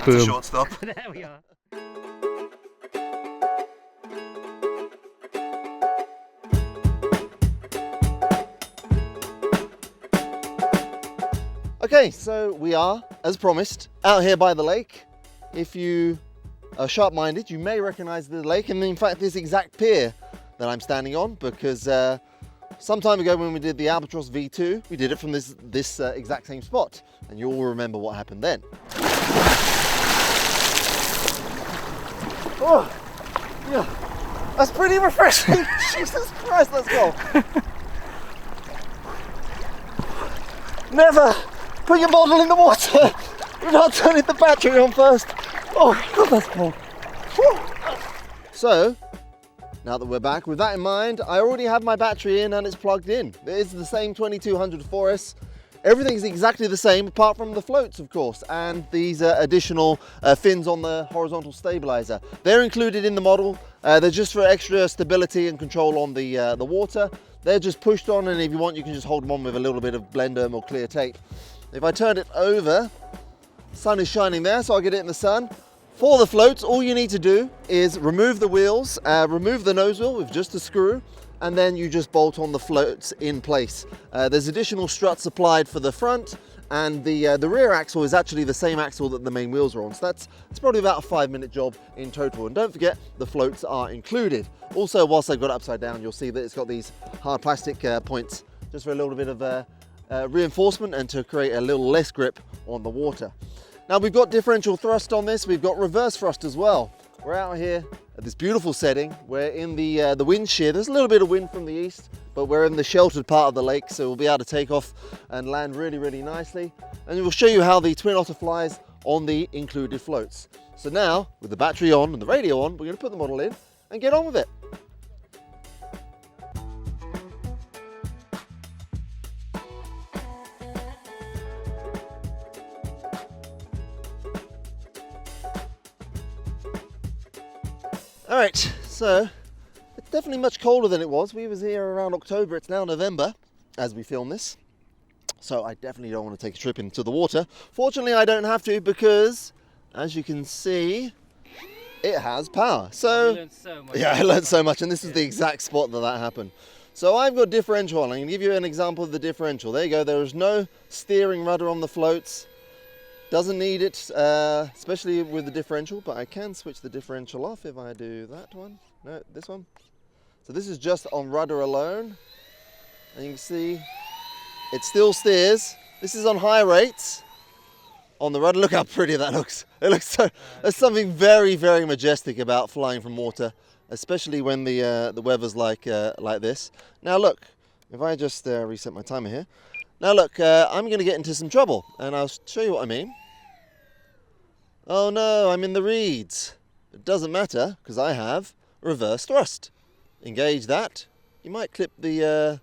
It's a short stop. There we are. Okay, so we are, as promised, out here by the lake. If you are sharp-minded, you may recognize the lake, and in fact this exact pier that I'm standing on, because some time ago when we did the Albatross V2, we did it from this exact same spot, and you all remember what happened then. Oh, yeah, that's pretty refreshing. Jesus Christ, let's go. Never put your model in the water without turning the battery on first. Oh, God, that's cold. Whew. So, now that we're back, with that in mind, I already have my battery in and it's plugged in. It is the same 2200 4S. Everything's exactly the same, apart from the floats, of course, and these additional fins on the horizontal stabilizer. They're included in the model. They're just for extra stability and control on the water. They're just pushed on, and if you want, you can just hold them on with a little bit of Blendum or clear tape. If I turn it over, sun is shining there, so I'll get it in the sun. For the floats, all you need to do is remove the wheels, remove the nose wheel with just a screw, and then you just bolt on the floats in place. There's additional struts applied for the front, and the rear axle is actually the same axle that the main wheels are on. So it's probably about a 5-minute job in total. And don't forget, the floats are included. Also, whilst I've got it upside down, you'll see that it's got these hard plastic points just for a little bit of reinforcement and to create a little less grip on the water. Now we've got differential thrust on this. We've got reverse thrust as well. We're out here at this beautiful setting. We're in the wind shear. There's a little bit of wind from the east, but we're in the sheltered part of the lake, so we'll be able to take off and land really, really nicely. And we'll show you how the Twin Otter flies on the included floats. So now, with the battery on and the radio on, we're going to put the model in and get on with it. All right, so it's definitely much colder than it was. We was here around October. It's now November as we film this. So I definitely don't want to take a trip into the water. Fortunately, I don't have to because, as you can see, it has power. So, learned so much. Yeah, I learned so much, and this is the exact spot that happened. So I've got differential on. I'm going to give you an example of the differential. There you go. There is no steering rudder on the floats. Doesn't need it, especially with the differential, but I can switch the differential off if I do that one. No, this one. So this is just on rudder alone. And you can see it still steers. This is on high rates on the rudder. Look how pretty that looks. It looks so, there's something very, very majestic about flying from water, especially when the weather's like this. Now look, if I just reset my timer here. Now look, I'm going to get into some trouble, and I'll show you what I mean. Oh no, I'm in the reeds. It doesn't matter, because I have reverse thrust. Engage that. You might clip the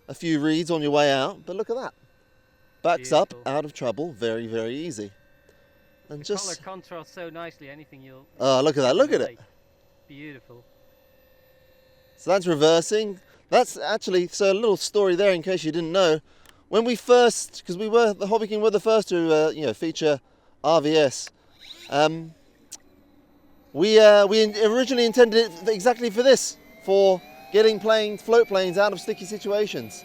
a few reeds on your way out, but look at that. Backs up, out of trouble, very, very easy. And The just colour contrasts so nicely, anything you'll... Oh, look at that, look at it. Beautiful. So that's reversing. That's actually, so a little story there in case you didn't know. When we first, because the Hobby King were the first to feature RVS, we originally intended it exactly for this, for getting float planes out of sticky situations.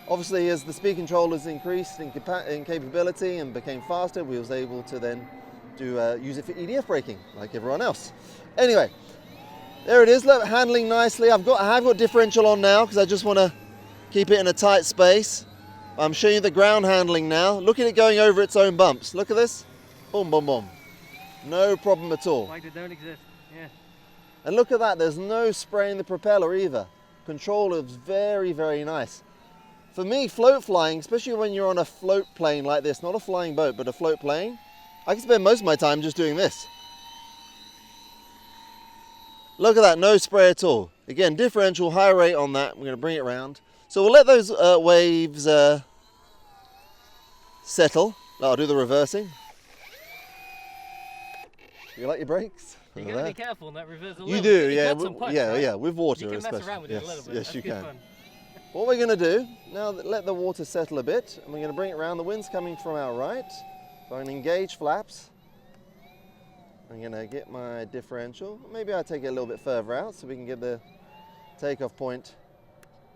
Obviously, as the speed controllers increased in capability and became faster, we was able to then use it for EDF braking, like everyone else. Anyway, there it is. Look, handling nicely. I have got differential on now because I just want to keep it in a tight space. I'm showing you the ground handling now. Look at it going over its own bumps. Look at this. Boom, boom, boom. No problem at all. Like they don't exist, yeah. And look at that, there's no spray in the propeller either. Control is very, very nice. For me, float flying, especially when you're on a float plane like this, not a flying boat, but a float plane, I can spend most of my time just doing this. Look at that, no spray at all. Again, differential, high rate on that. We're going to bring it around. So we'll let those waves settle. I'll do the reversing. You like your brakes? You got to be careful on that reversal. You do, yeah. Yeah, with water especially. You can especially. mess around with it a little bit. Yes, you can. Fun. What we're going to do, now let the water settle a bit, and we're going to bring it around. The wind's coming from our right. So I'm going to engage flaps. I'm gonna get my differential. Maybe I'll take it a little bit further out so we can get the takeoff point.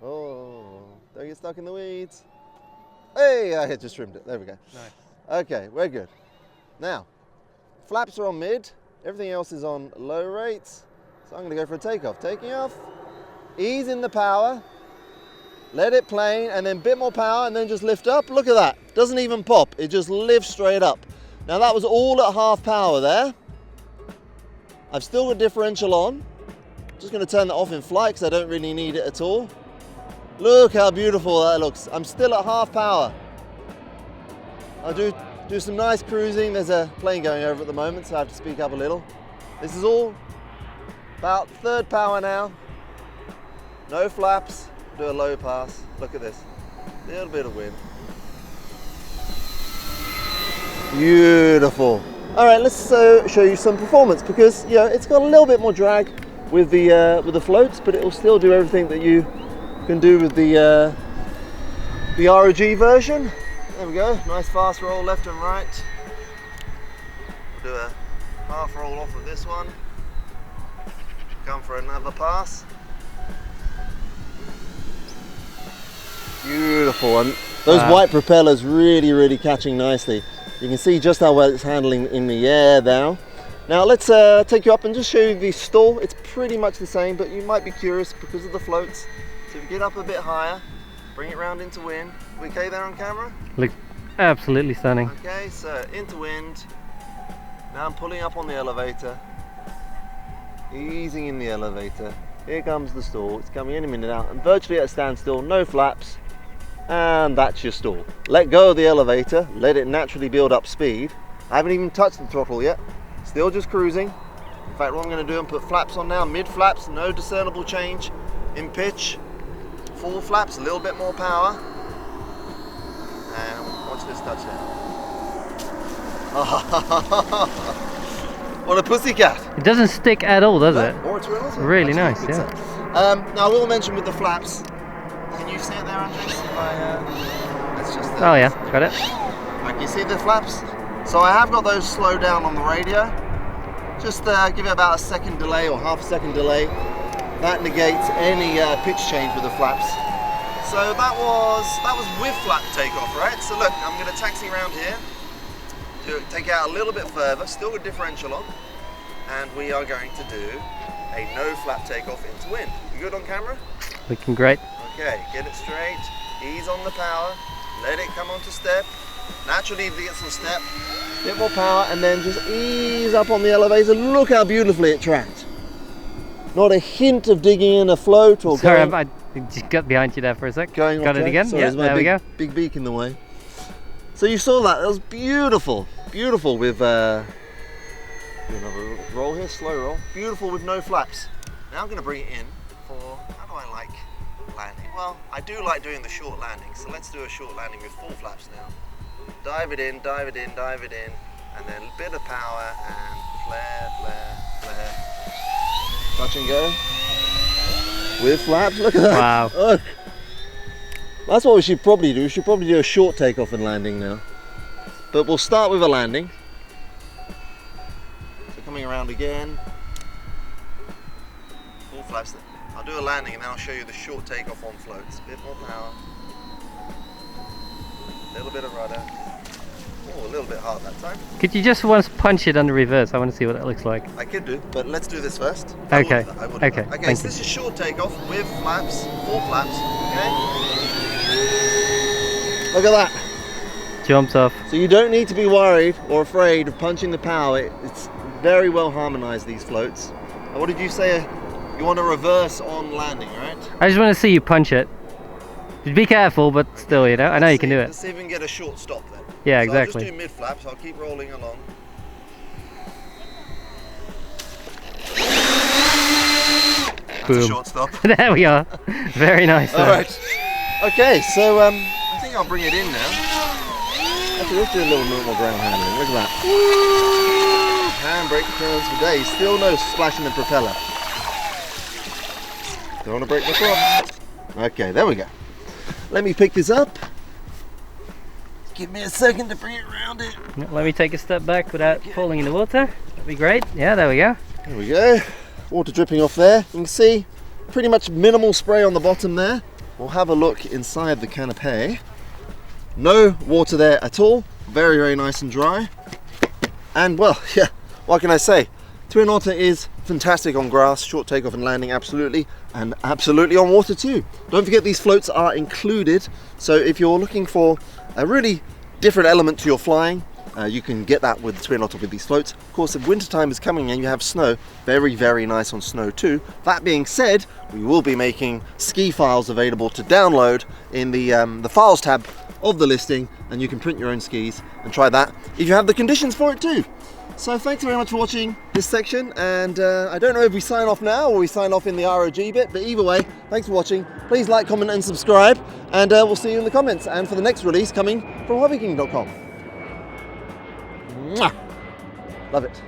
Oh, don't get stuck in the weeds. Hey, I just trimmed it. There we go. Nice. Okay, we're good. Now, flaps are on mid. Everything else is on low rates. So I'm gonna go for a takeoff. Taking off, ease in the power, let it plane, and then a bit more power, and then just lift up. Look at that. Doesn't even pop. It just lifts straight up. Now that was all at half power there. I've still got differential on. Just going to turn that off in flight because I don't really need it at all. Look how beautiful that looks. I'm still at half power. I'll do some nice cruising. There's a plane going over at the moment, so I have to speak up a little. This is all about third power now. No flaps. Do a low pass. Look at this. A little bit of wind. Beautiful. All right, let's show you some performance because it's got a little bit more drag with the floats, but it will still do everything that you can do with the ROG version. There we go. Nice fast roll left and right. We'll do a half roll off of this one. Come for another pass. Beautiful, and those white propellers really catching nicely. You can see just how well it's handling in the air now. Now let's take you up and just show you the stall. It's pretty much the same, but you might be curious because of the floats. So if you get up a bit higher, bring it round into wind. We okay there on camera? Looks absolutely stunning. Okay, so into wind. Now I'm pulling up on the elevator. Easing in the elevator. Here comes the stall. It's coming any minute out and virtually at a standstill, no flaps. And that's your stall. Let go of the elevator, let it naturally build up speed. I haven't even touched the throttle yet, still just cruising. In fact, what I'm going to do is put flaps on now, mid flaps, no discernible change in pitch. Full flaps, a little bit more power. And watch this touchdown. What a pussycat. It doesn't stick at all, does it? Or it's really nice, yeah. Now I will mention with the flaps, can you see it there, Andres? Let's just, Oh yeah, got it. Can you see the flaps? So I have got those slowed down on the radio. Just give it about a second delay or half a second delay. That negates any pitch change with the flaps. So that was with flap takeoff, right? So look, I'm going to taxi around here to take it out a little bit further, still with differential on, and we are going to do a no flap takeoff into wind. You good on camera? Looking great. Okay, get it straight, ease on the power, let it come onto step, naturally it gets on step, bit more power, and then just ease up on the elevator. Look how beautifully it tracked. Not a hint of digging in a float or Sorry, going... I just got behind you there for a sec. Going got off it track. again? Sorry, Yeah, there's my there we go. big beak in the way. So you saw that, was beautiful. Beautiful with, do another roll here, slow roll. Beautiful with no flaps. Now I'm going to bring it in for, how do I like landing? Well, I do like doing the short landing, so let's do a short landing with full flaps now. Dive it in, dive it in, dive it in, and then a bit of power and flare, flare, flare. Touch and go. With flaps, look at that. Wow. Look. That's what we should probably do. We should probably do a short takeoff and landing now. But we'll start with a landing. So coming around again. Full flaps. I'll do a landing and then I'll show you the short takeoff on floats. A bit more power. A little bit of rudder. Oh, a little bit hard that time. Could you just once punch it under reverse? I want to see what that looks like. I could do, but let's do this first. Okay. Okay, so this is short takeoff with flaps, full flaps, okay? Look at that. Jumps off. So you don't need to be worried or afraid of punching the power. It's very well harmonized, these floats. And what did you say? You want to reverse on landing, right? I just want to see you punch it. Just be careful, but still, I know you can do it. Let's see if we can get a short stop then. Yeah, so exactly. I'll just do mid flaps. I'll keep rolling along. That's Boom. a short stop. There we are. Very nice. All right. Okay, so I think I'll bring it in now. Actually, let's do a little normal ground handling. Look at that. Handbrake turns for days. Still no splash in the propeller. Don't want to break my prop. Okay, there we go. Let me pick this up. Give me a second to bring it around it. Let me take a step back without falling in the water. Be great. Yeah, there we go. There we go. Water dripping off there. You can see pretty much minimal spray on the bottom there. We'll have a look inside the canopy. No water there at all. Very, very nice and dry. And well, yeah, what can I say? Twin Otter is fantastic on grass, short takeoff and landing, absolutely, and absolutely on water too. Don't forget these floats are included, so if you're looking for a really different element to your flying, you can get that with the Twin Otter with these floats. Of course, if winter time is coming and you have snow, very, very nice on snow too. That being said, we will be making ski files available to download in the files tab of the listing, and you can print your own skis and try that if you have the conditions for it too. So thanks very much for watching this section, and I don't know if we sign off now or we sign off in the ROG bit, but either way, thanks for watching. Please like, comment and subscribe, and we'll see you in the comments and for the next release coming from hobbyking.com. Love it.